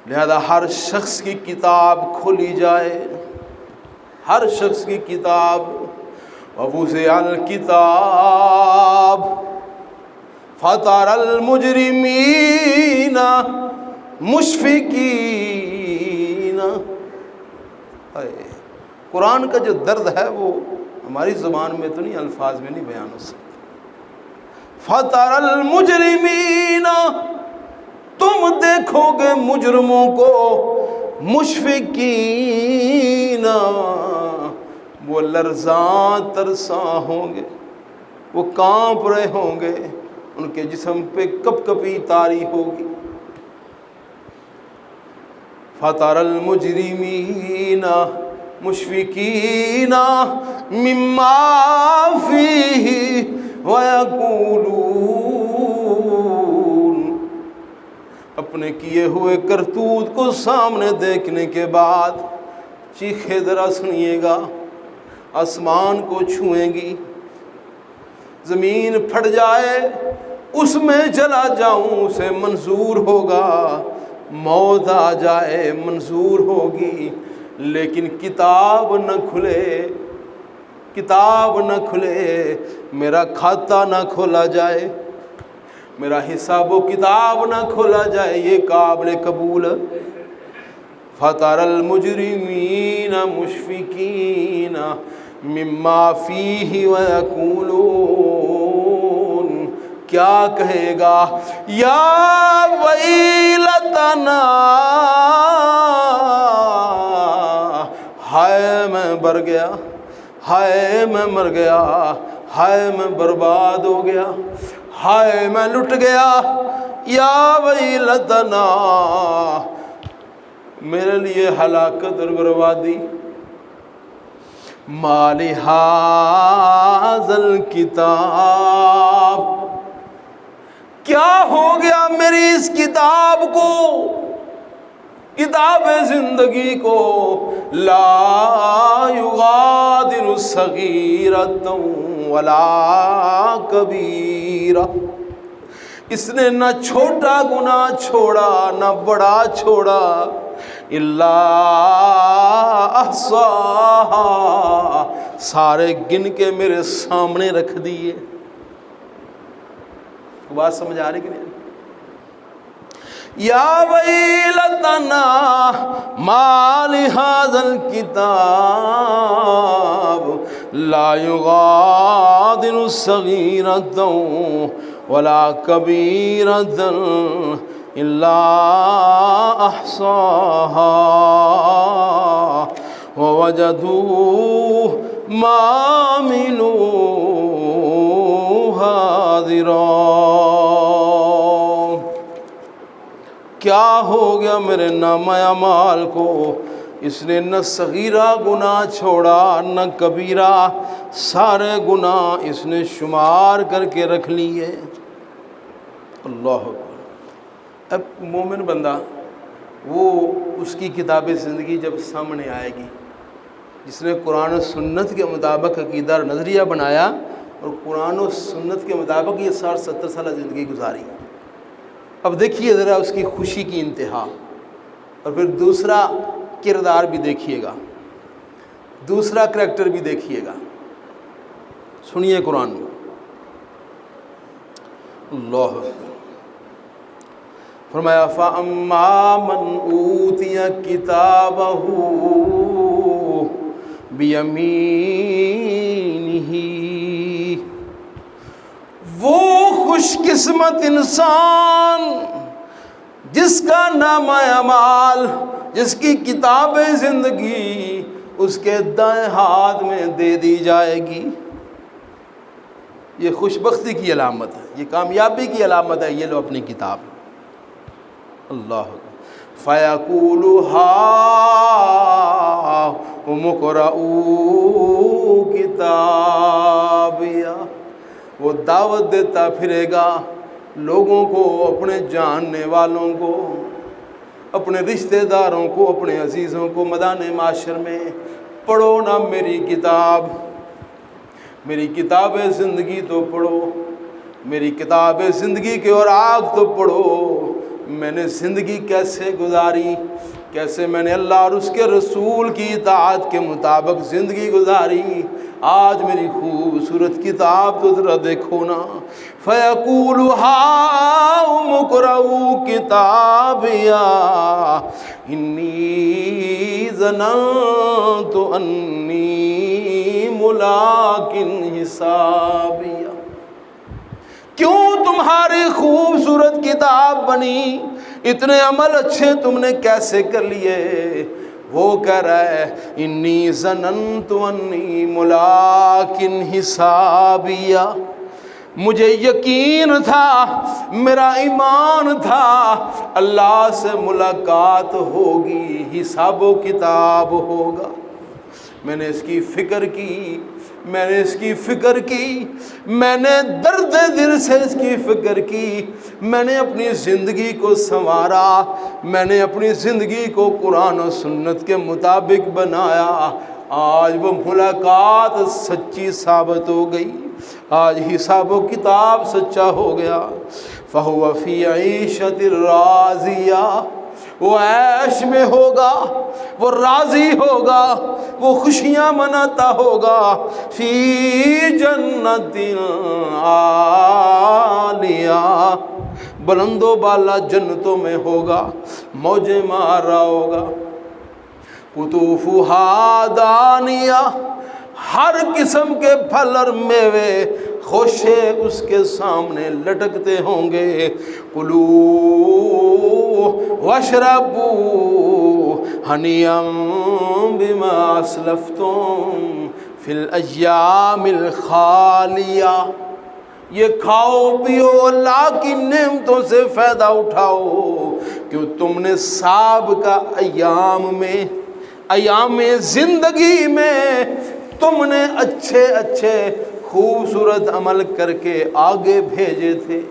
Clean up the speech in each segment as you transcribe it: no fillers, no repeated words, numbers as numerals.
لہذا ہر شخص کی کتاب کھولی جائے، ہر شخص کی کتاب. وَوُضِعَ الْكِتَابُ فَتَرَى الْمُجْرِمِينَ مُشْفِقِينَ. قرآن کا جو درد ہے وہ ہماری زبان میں تو نہیں، الفاظ میں نہیں بیان ہو سکتا. فَتَرَى الْمُجْرِمِينَ، تم دیکھو گے مجرموں کو، مشفقین، وہ لرزاں ترساں ہوں گے، وہ کانپ رہے ہوں گے، ان کے جسم پہ کپ کپی طاری ہوگی. فَتَرَى الْمُجْرِمِينَ مُشْفِقِينَ مِمَّا فِيهِ وَيَقُولُونَ، اپنے کیے ہوئے کرتوت کو سامنے دیکھنے کے بعد چیخے ذرا سنیے گا. آسمان کو چھوئیں گی، زمین پھٹ جائے، اس میں چلا جاؤں اسے منظور ہوگا، موت آ جائے منظور ہوگی، لیکن کتاب نہ کھلے، کتاب نہ کھلے، میرا کھاتہ نہ کھولا جائے، میرا حساب و کتاب نہ کھولا جائے، یہ قابل قبول. فَتَرَى الْمُجْرِمِينَ مُشْفِقِينَ مِمَّا فِيهِ وَيَقُولُونَ، کیا کہے گا؟ یا ویلتنا، ہائے میں بر گیا، ہائے میں مر گیا، ہائے میں برباد ہو گیا، ہائے میں لٹ گیا. یا ویلتنا، میرے لیے ہلاکت اور بربادی. ما لہذا الکتاب، کیا ہو گیا میری اس کتاب کو، کتاب زندگی کو. لا یغادر صغیرۃ ولا کبیرہ، اس نے نہ چھوٹا گناہ چھوڑا نہ بڑا چھوڑا. الا احصاہا، سارے گن کے میرے سامنے رکھ دیے. بات سمجھ آ رہی کہ نہیں؟ یا ویلتنا ما لہذا الکتاب لا یغادر صغیرۃ ولا کبیرۃ الا احصاہا ووجدوا ما عملوا حاضرا. کیا ہو گیا میرے نامہ اعمال کو، اس نے نہ صغیرہ گناہ چھوڑا نہ کبیرہ، سارے گناہ اس نے شمار کر کے رکھ لیے. اللہ اکبر. اب مومن بندہ وہ اس کی کتاب زندگی جب سامنے آئے گی، جس نے قرآن و سنت کے مطابق عقیدہ اور نظریہ بنایا اور قرآن و سنت کے مطابق یہ 60-70 سالہ زندگی گزاری. اب دیکھیے ذرا اس کی خوشی کی انتہا، اور پھر دوسرا کردار بھی دیکھیے گا، دوسرا کریکٹر بھی دیکھیے گا. سنیے قرآن میں. اللہ فرمایا فَأَمَّا مَنْ أُوتِيَ كِتَابَهُ بِيَمِينِهِ، وہ خوش قسمت انسان جس کا نامہ اعمال، جس کی کتاب زندگی اس کے دائیں ہاتھ میں دے دی جائے گی. یہ خوش بختی کی علامت ہے، یہ کامیابی کی علامت ہے. یہ لو اپنی کتاب. اللہ فَيَقُولُ هَاؤْمُ اقْرَءُوا کِتَابِیَہ، وہ دعوت دیتا پھرے گا لوگوں کو، اپنے جاننے والوں کو، اپنے رشتہ داروں کو، اپنے عزیزوں کو میدان معاشر میں، پڑھو نا میری کتاب، میری کتاب زندگی تو پڑھو، میری کتاب زندگی کے اوراق تو پڑھو، میں نے زندگی کیسے گزاری، کیسے میں نے اللہ اور اس کے رسول کی اطاعت کے مطابق زندگی گزاری۔ آج میری خوبصورت کتاب تو ذرا دیکھو نا۔ فَيَقُولُ هَاؤُمُ اقْرَءُوا کتابیہ انی ظننت انی ملاق حسابیہ۔ کیوں تمہاری خوبصورت کتاب بنی؟ اتنے عمل اچھے تم نے کیسے کر لیے؟ وہ کہہ رہا ہے انی ظننت انی ملاق حسابیہ، مجھے یقین تھا، میرا ایمان تھا اللہ سے ملاقات ہوگی، حساب و کتاب ہوگا۔ میں نے اس کی فکر کی، میں نے اس کی فکر کی، میں نے درد دل سے اس کی فکر کی، میں نے اپنی زندگی کو سنوارا، میں نے اپنی زندگی کو قرآن و سنت کے مطابق بنایا۔ آج وہ ملاقات سچی ثابت ہو گئی، آج حساب و کتاب سچا ہو گیا۔ فَهُوَ فِي عِيشَةٍ رَاضِيَةٍ، وہ عیش میں ہوگا، وہ راضی ہوگا، وہ خوشیاں مناتا ہوگا۔ فی جنت عالیہ، بلند و بالا جنتوں میں ہوگا، موجیں مار رہا ہوگا۔ قطوفہا دانیہ، ہر قسم کے پھل اور میوے خوشے اس کے سامنے لٹکتے ہوں گے۔ کلوا واشربوا ہنیئا بما اسلفتم فی الایام الخالیہ، یہ کھاؤ پیو، اللہ کی نعمتوں سے فائدہ اٹھاؤ، کیوں تم نے سابقہ ایام میں، ایام زندگی میں تم نے اچھے اچھے خوبصورت عمل کر کے آگے بھیجے تھے،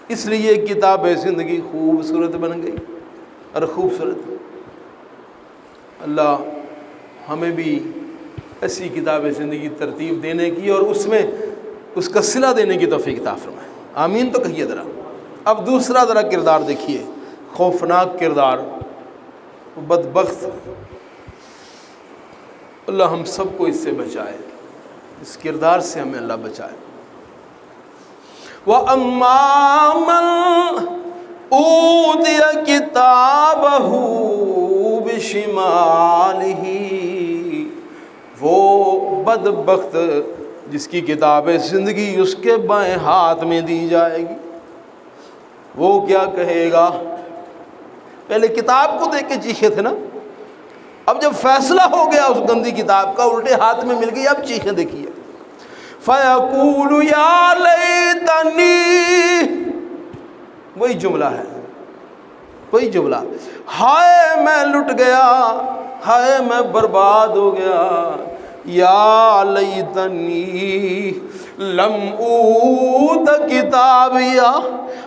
اس لیے کتاب زندگی خوبصورت بن گئی اور خوبصورت۔ اللہ ہمیں بھی ایسی کتاب زندگی ترتیب دینے کی اور اس میں اس کا صلہ دینے کی توفیق عطا فرمائے، آمین۔ تو کہیے ذرا۔ اب دوسرا ذرا کردار دیکھیے، خوفناک کردار، بدبخت، اللہ ہم سب کو اس سے بچائے، اس کردار سے ہمیں اللہ بچائے۔ وَأَمَّا مَنْ أُوتِيَ كِتَابَهُ بِشِمَالِهِ، وہ بدبخت جس کی کتاب زندگی اس کے بائیں ہاتھ میں دی جائے گی، وہ کیا کہے گا؟ پہلے کتاب کو دیکھ کے چیخے تھے نا، اب جب فیصلہ ہو گیا اس گندی کتاب کا، الٹے ہاتھ میں مل گئی، اب چیخیں دیکھیے۔ فَيَقُولُ يَا لَيْتَنِي، وہی جملہ ہے، وہی جملہ، ہائے میں لٹ گیا، ہائے میں برباد ہو گیا، یا لیتنی لم اوت کتابیہ،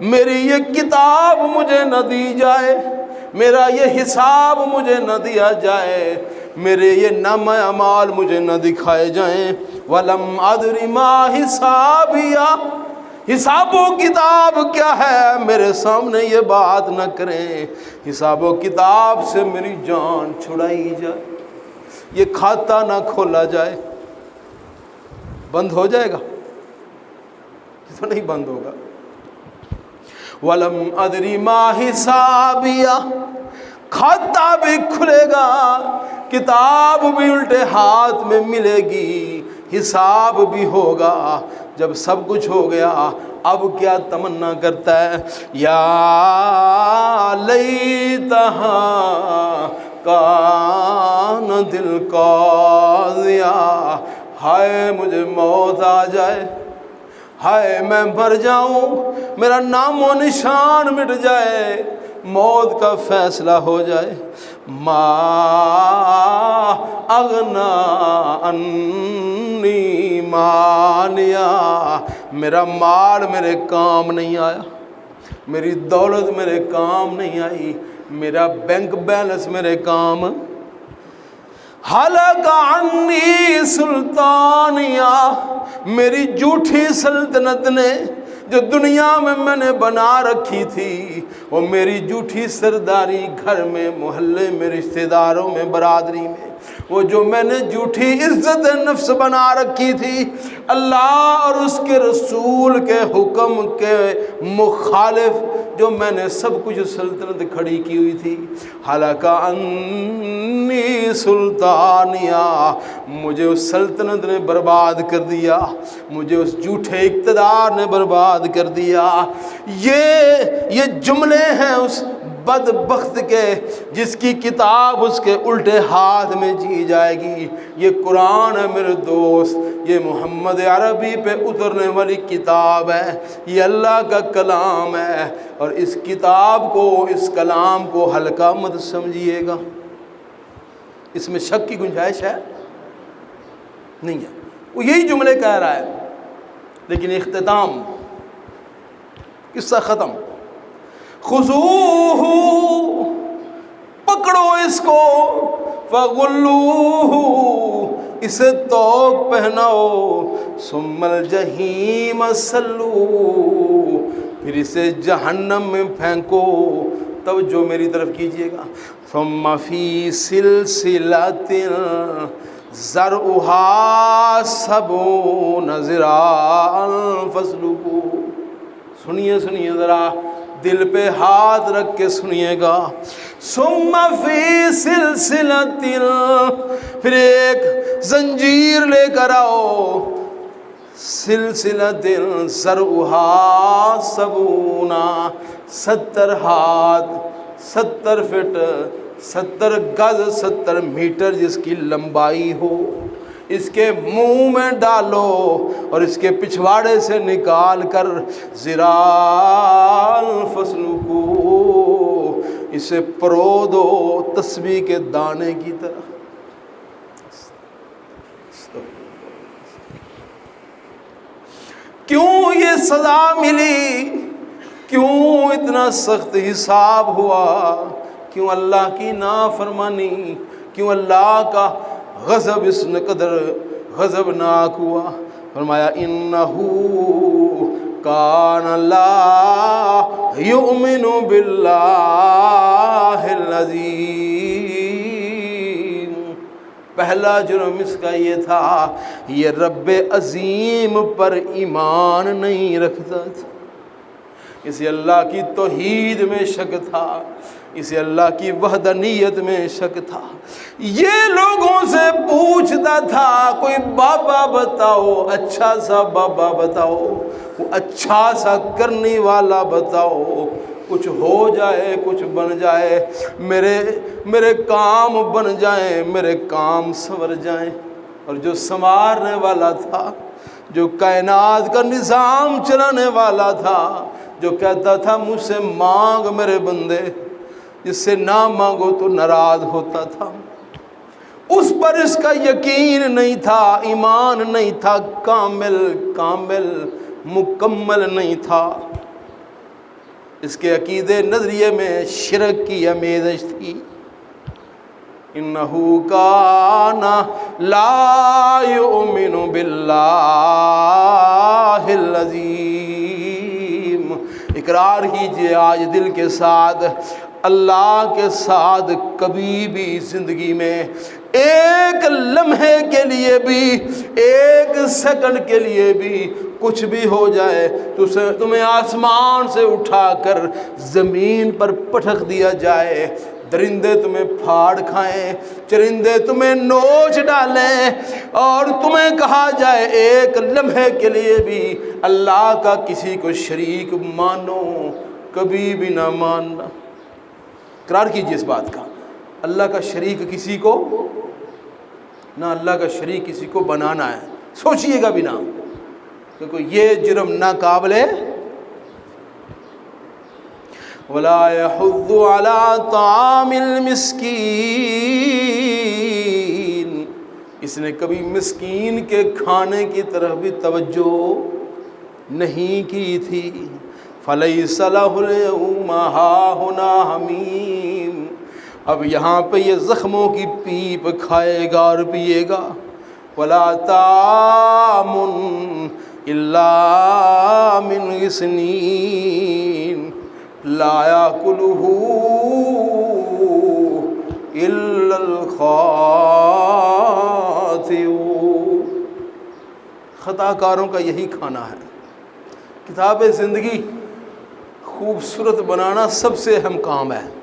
میری یہ کتاب مجھے نہ دی جائے، میرا یہ حساب مجھے نہ دیا جائے، میرے یہ نامہ اعمال مجھے نہ دکھائے جائیں۔ وَلَمْ أَدْرِ مَا حِسَابِيَهْ، حساب و کتاب کیا ہے میرے سامنے یہ بات نہ کریں، حساب و کتاب سے میری جان چھڑائی جائے، یہ کھاتا نہ کھولا جائے۔ بند ہو جائے گا؟ یہ تو نہیں بند ہوگا۔ وَلَمْ أَدْرِ مَا حِسَابِيَهْ، کھاتا بھی کھلے گا، کتاب بھی الٹے ہاتھ میں ملے گی، حساب بھی ہوگا۔ جب سب کچھ ہو گیا اب کیا تمنا کرتا ہے؟ یا لیتہا کان دل قاضیہ، ہائے مجھے موت آ جائے، ہائے میں مر جاؤں، میرا نام و نشان مٹ جائے، موت کا فیصلہ ہو جائے۔ ما اغنا انی مالیا، میرا مال میرے کام نہیں آیا، میری دولت میرے کام نہیں آئی، میرا بینک بیلنس میرے کام، ہلاک عنی سلطانیہ، میری جھوٹی سلطنت نے، جو دنیا میں نے بنا رکھی تھی، وہ میری جھوٹی سرداری گھر میں، محلے میں، رشتہ داروں میں، برادری میں، وہ جو میں نے جھوٹی عزت نفس بنا رکھی تھی، اللہ اور اس کے رسول کے حکم کے مخالف جو میں نے سب کچھ سلطنت کھڑی کی ہوئی تھی، حالانکہ انی سلطانیہ، مجھے اس سلطنت نے برباد کر دیا، مجھے اس جھوٹے اقتدار نے برباد کر دیا۔ یہ جملے ہیں اس بدبخت کے جس کی کتاب اس کے الٹے ہاتھ میں جی جائے گی۔ یہ قرآن ہے میرے دوست، یہ محمد عربی پہ اترنے والی کتاب ہے، یہ اللہ کا کلام ہے، اور اس کتاب کو، اس کلام کو ہلکا مت سمجھیے گا۔ اس میں شک کی گنجائش ہے نہیں ہے، وہ یہی جملے کہہ رہا ہے، لیکن اختتام، قصہ ختم۔ خذوہ، پکڑو اس کو، فغلوہ، اسے توق پہناؤ، ثم الجحیم صلوہ، پھر اسے جہنم میں پھینکو۔ توجہ میری طرف کیجئے گا۔ ثم فی سلسلۃ ذرعہا 70 ذراعا فاسلکوہ۔ سنیے ذرا، دل پہ ہاتھ رکھ کے سنیے گا۔ ثم فی سلسلۃ، پھر ایک زنجیر لے کر آؤ، سلسلۃ ذرعہا 70 ہاتھ، 70 فٹ، 70 گز، 70 میٹر جس کی لمبائی ہو، اس کے منہ میں ڈالو اور اس کے پچھواڑے سے نکال کر ذراعاً فاسلکوہ، اسے پرو دو تسبیح کے دانے کی طرح۔ کیوں یہ سزا ملی؟ کیوں اتنا سخت حساب ہوا؟ کیوں اللہ کی نافرمانی؟ کیوں اللہ کا غضب اس قدر غضبناک ہوا؟ فرمایا انہو کان لا یؤمن باللہ العظیم۔ پہلا جرم اس کا یہ تھا، یہ رب عظیم پر ایمان نہیں رکھتا تھا، اسے اللہ کی توحید میں شک تھا، اسے اللہ کی وحدانیت میں شک تھا۔ یہ لوگوں سے پوچھتا تھا، کوئی بابا بتاؤ، اچھا سا بابا بتاؤ، وہ اچھا سا کرنے والا بتاؤ، کچھ ہو جائے، کچھ بن جائے، میرے کام بن جائیں، میرے کام سنور جائیں۔ اور جو سنوارنے والا تھا، جو کائنات کا نظام چلانے والا تھا، جو کہتا تھا مجھ سے مانگ میرے بندے، جس سے نہ مانگو تو ناراض ہوتا تھا، اس پر اس کا یقین نہیں تھا، ایمان نہیں تھا، کامل مکمل نہیں تھا، اس کے عقیدے نظریے میں شرک کی آمیزش تھی۔ انہو کان لا یؤمن باللہ العظیم۔ اقرار کیجئے آج دل کے ساتھ، اللہ کے ساتھ کبھی بھی زندگی میں ایک لمحے کے لیے بھی، ایک سیکنڈ کے لیے بھی کچھ بھی ہو جائے تو تمہیں آسمان سے اٹھا کر زمین پر پٹک دیا جائے، درندے تمہیں پھاڑ کھائیں، چرندے تمہیں نوچ ڈالیں، اور تمہیں کہا جائے ایک لمحے کے لیے بھی اللہ کا کسی کو شریک مانو، کبھی بھی نہ ماننا۔ اقرار کیجئے اس بات کا، اللہ کا شریک کسی کو نہ، اللہ کا شریک کسی کو بنانا ہے، سوچئے گا بھی نہ، کیونکہ یہ جرم ناقابل وَلَا يَحُضُّ عَلَىٰ طَعَامِ الْمِسْكِينِ، اس نے کبھی مسکین کے کھانے کی طرف بھی توجہ نہیں کی تھی۔ فَلَيْسَ لَهُ الْيَوْمَ هَاهُنَا حَمِيمٌ، اب یہاں پہ یہ زخموں کی پیپ کھائے گا اور پیے گا۔ وَلَا طَعَامٌ، الا من غسلین لا یاکلہ الا الخاطئون۔ خطا کاروں کا یہی کھانا ہے۔ کتاب زندگی خوبصورت بنانا سب سے اہم کام ہے۔